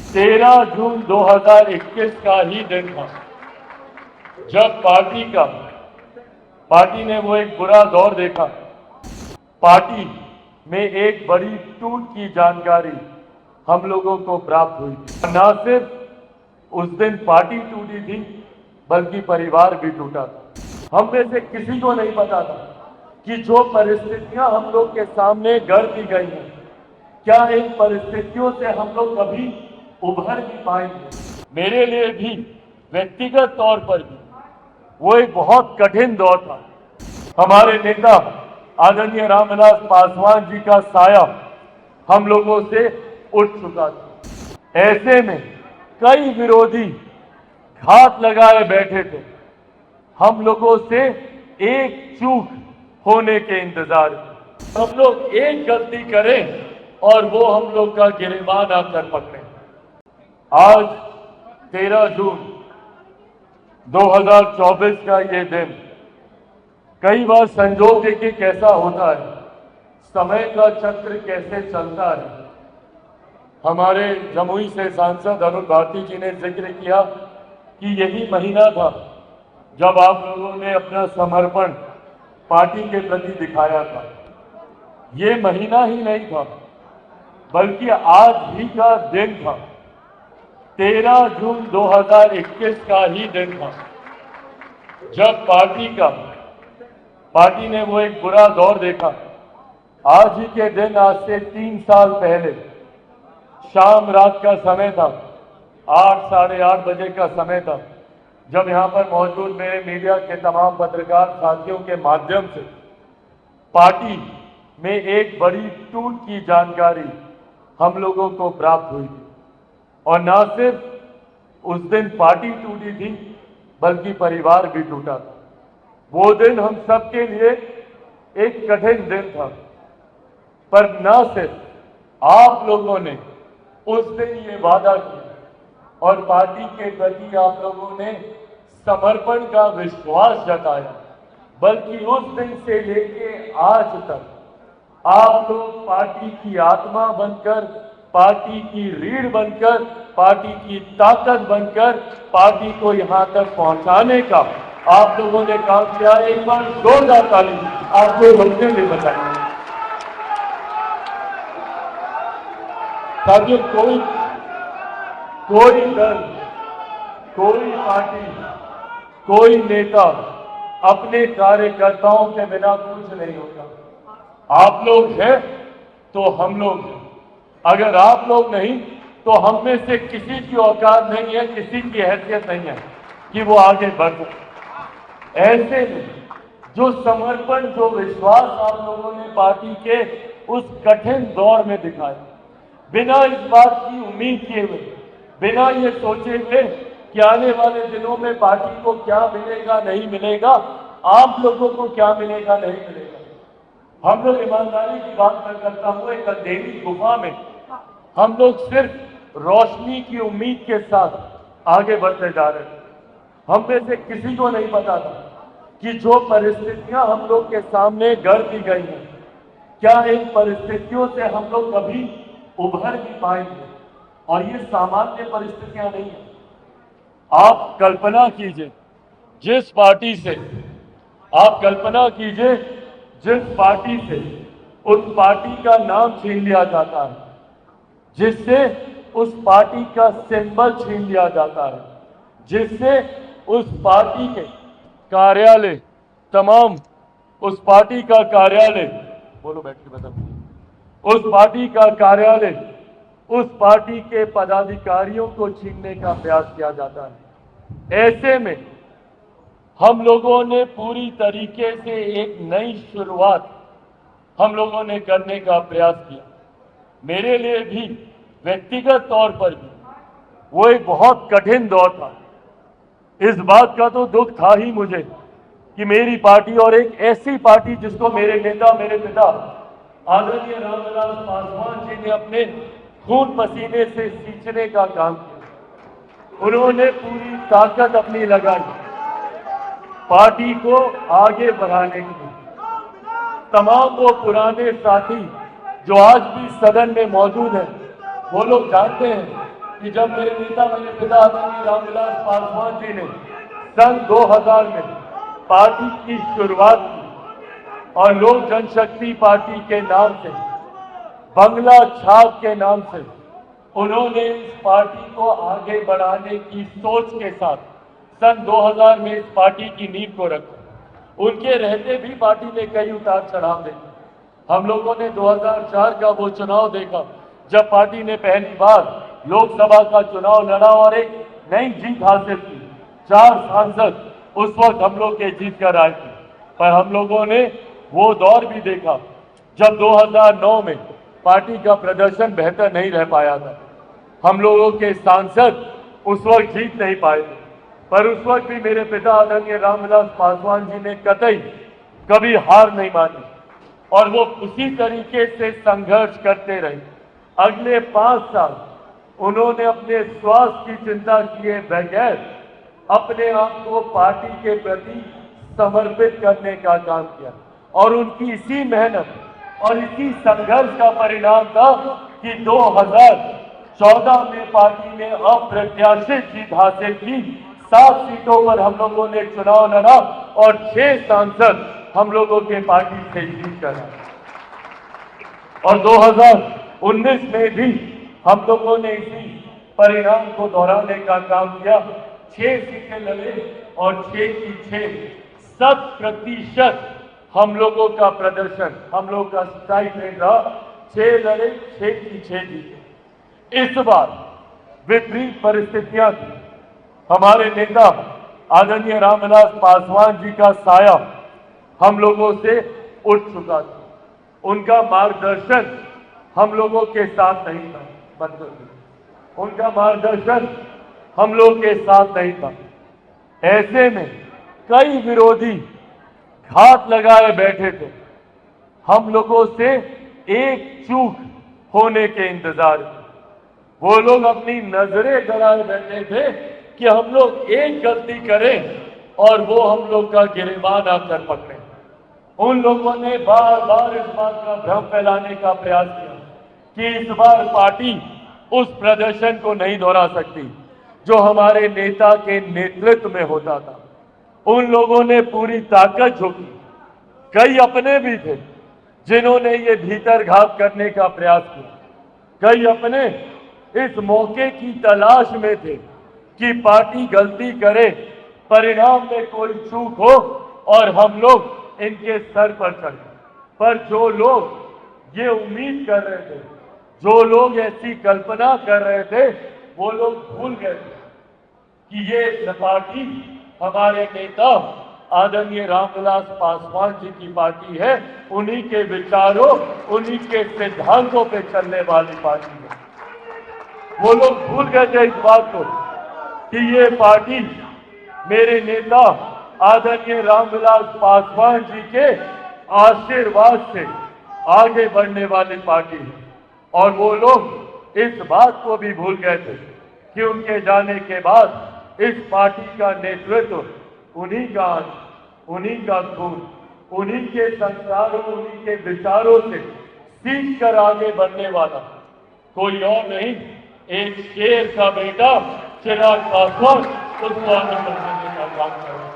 13 जून 2021 का ही दिन था जब पार्टी ने वो एक बुरा दौर देखा। पार्टी में एक बड़ी टूट की जानकारी हम लोगों को प्राप्त हुई। न सिर्फ उस दिन पार्टी टूटी थी बल्कि परिवार भी टूटा था। हम में से किसी को नहीं पता था कि जो परिस्थितियां हम लोग के सामने गढ़ दी गई हैं, क्या इन परिस्थितियों से हम लोग कभी उभर भी पाएंगे। मेरे लिए भी व्यक्तिगत तौर पर भी वो एक बहुत कठिन दौर था। हमारे नेता आदरणीय रामविलास पासवान जी का साया हम लोगों से उठ चुका था। ऐसे में कई विरोधी घात लगाए बैठे थे। हम लोगों से एक चूक होने के इंतजार में। हम लोग एक गलती करें और वो हम लोग का गिरेबान आकर पकड़े। आज 13 जून 2024 का ये दिन, कई बार संजोग देखिए कैसा होता है, समय का चक्र कैसे चलता है। हमारे जमुई से सांसद अरुण भारती जी ने जिक्र किया कि यही महीना था जब आप लोगों ने अपना समर्पण पार्टी के प्रति दिखाया था। ये महीना ही नहीं था बल्कि आज ही का दिन था। 13 जून 2021 का ही दिन था जब पार्टी ने वो एक बुरा दौर देखा। आज ही के दिन, आज से 3 साल पहले शाम रात का समय था, 8 साढ़े 8 बजे का समय था, जब यहाँ पर मौजूद मेरे मीडिया के तमाम पत्रकार साथियों के माध्यम से पार्टी में एक बड़ी टूट की जानकारी हम लोगों को प्राप्त हुई थी। और न सिर्फ उस दिन पार्टी टूटी थी बल्कि परिवार भी टूटा था। वो दिन हम सबके लिए एक कठिन दिन था, पर न सिर्फ आप लोगों ने उस दिन ये वादा किया और पार्टी के प्रति आप लोगों ने समर्पण का विश्वास जताया, बल्कि उस दिन से लेके आज तक आप लोग पार्टी की आत्मा बनकर, पार्टी की रीढ़ बनकर, पार्टी की ताकत बनकर पार्टी को यहां तक पहुंचाने का आप लोगों ने काम किया। एक बार जोरदार ताली आपको बनने में बताइए। साथियों, कोई दल, कोई पार्टी, कोई नेता अपने कार्यकर्ताओं के बिना कुछ नहीं होता। आप लोग हैं तो हम लोग हैं। अगर आप लोग नहीं तो हम में से किसी की औकात नहीं है, किसी की हैसियत नहीं है कि वो आगे बढ़ सके। ऐसे में जो समर्पण, जो विश्वास आप लोगों ने पार्टी के उस कठिन दौर में दिखाया, बिना इस बात की उम्मीद किए हुए, बिना ये सोचे हुए कि आने वाले दिनों में पार्टी को क्या मिलेगा नहीं मिलेगा, आप लोगों को क्या मिलेगा नहीं मिलेगा, हम लोग ईमानदारी की बात करता हुए एक अंधेरी गुफा में हम लोग सिर्फ रोशनी की उम्मीद के साथ आगे बढ़ते जा रहे थे। हम में से किसी को नहीं पता था कि जो परिस्थितियां हम लोग के सामने गढ़ दी गई हैं, क्या इन परिस्थितियों से हम लोग कभी उभर भी पाएंगे। और ये सामान्य परिस्थितियां नहीं है। आप कल्पना कीजिए जिस पार्टी से उस पार्टी का नाम छीन लिया जाता है, जिससे उस पार्टी का सिंबल छीन लिया जाता है, जिससे उस पार्टी के कार्यालय, तमाम उस पार्टी का कार्यालय, बोलो बैठ के बता, उस पार्टी का कार्यालय, उस पार्टी के पदाधिकारियों को छीनने का प्रयास किया जाता है। ऐसे में हम लोगों ने पूरी तरीके से एक नई शुरुआत हम लोगों ने करने का प्रयास किया। मेरे लिए भी व्यक्तिगत तौर पर भी वो एक बहुत कठिन दौर था। इस बात का तो दुख था ही मुझे कि मेरी पार्टी और एक ऐसी पार्टी जिसको मेरे नेता, मेरे पिता आदरणीय रामविलास पासवान जी ने अपने खून पसीने से सींचने का काम किया। उन्होंने पूरी ताकत अपनी लगाई पार्टी को आगे बढ़ाने के लिए। तमाम वो पुराने साथी जो आज भी सदन में मौजूद हैं, वो लोग जानते हैं कि जब मेरे नेता, मेरे पिता आदरणीय रामविलास पासवान जी ने सन 2000 में पार्टी की शुरुआत की और लोक जनशक्ति पार्टी के नाम से, बंगला छाप के नाम से उन्होंने इस पार्टी को आगे बढ़ाने की सोच के साथ सन 2000 में इस पार्टी की नींव को रखा। उनके रहते भी पार्टी ने कई उतार चढ़ाव देखे। हम लोगों ने 2004 का वो चुनाव देखा जब पार्टी ने पहली बार लोकसभा का चुनाव लड़ा और एक नई जीत हासिल की। 4 सांसद उस वक्त हम लोग के जीत कर आए थे, पर हम लोगों ने वो दौर भी देखा जब 2009 में पार्टी का प्रदर्शन बेहतर नहीं रह पाया था। हम लोगों के सांसद उस वक्त जीत नहीं पाए थे, पर उस वक्त भी मेरे पिता आदरणीय रामविलास पासवान जी ने कतई कभी हार नहीं मानी और वो उसी तरीके से संघर्ष करते रहे। अगले 5 साल उन्होंने अपने स्वास्थ्य की चिंता किए बगैर अपने आप को पार्टी के प्रति समर्पित करने का काम किया और उनकी इसी मेहनत और इसी संघर्ष का परिणाम था कि 2014 में पार्टी ने अप्रत्याशित जीत हासिल की। 7 सीटों पर हम लोगों ने चुनाव लड़ा और 6 सांसद हम लोगों के पार्टी से जीत कर आए। और 2019 में भी हम लोगों ने इसी परिणाम को दोहराने का काम किया। 6 सीटें लड़े और 6 की 6 100% हम लोगों का प्रदर्शन, हम लोग का स्ट्राइक रेट रहा। 6 लड़े, 6 की 6 जीते। इस बार विपरीत परिस्थितियां थी। हमारे नेता आदरणीय रामविलास पासवान जी का साया हम लोगों से उठ चुका था। उनका मार्गदर्शन हम लोगों के साथ नहीं था, मतलब उनका मार्गदर्शन हम लोग के साथ नहीं था। ऐसे में कई विरोधी घात लगाए बैठे थे। हम लोगों से एक चूक होने के इंतजार में वो लोग अपनी नजरें गड़ाए बैठे थे कि हम लोग एक गलती करें और वो हम लोग का गिरेबान आकर पकड़े। उन लोगों ने बार बार इस बात का भ्रम फैलाने का प्रयास किया कि इस बार पार्टी उस प्रदर्शन को नहीं दोहरा सकती जो हमारे नेता के नेतृत्व में होता था। उन लोगों ने पूरी ताकत झोंकी। कई अपने भी थे जिन्होंने ये भीतरघात करने का प्रयास किया। कई अपने इस मौके की तलाश में थे कि पार्टी गलती करे, परिणाम में कोई चूक हो और हम लोग इनके सर पर चढ़े। पर जो लोग ये उम्मीद कर रहे थे, जो लोग ऐसी कल्पना कर रहे थे, वो लोग भूल गए कि ये पार्टी हमारे नेता आदरणीय रामविलास पासवान जी की पार्टी है। उन्हीं के विचारों, उन्हीं के सिद्धांतों पे चलने वाली पार्टी है। वो लोग भूल गए थे इस बात को कि ये पार्टी मेरे नेता आदरणीय रामविलास पासवान जी के आशीर्वाद से आगे बढ़ने वाली पार्टी है। और वो लोग इस बात को भी भूल गए थे कि उनके जाने के बाद इस पार्टी का नेतृत्व उन्हीं का, उन्हीं का खून, उन्हीं के संस्कारों, उन्हीं के विचारों से सीख कर आगे बढ़ने वाला कोई और नहीं, एक शेर का बेटा चिराग पासवान उसको आगे बढ़ने का काम कर रहा है।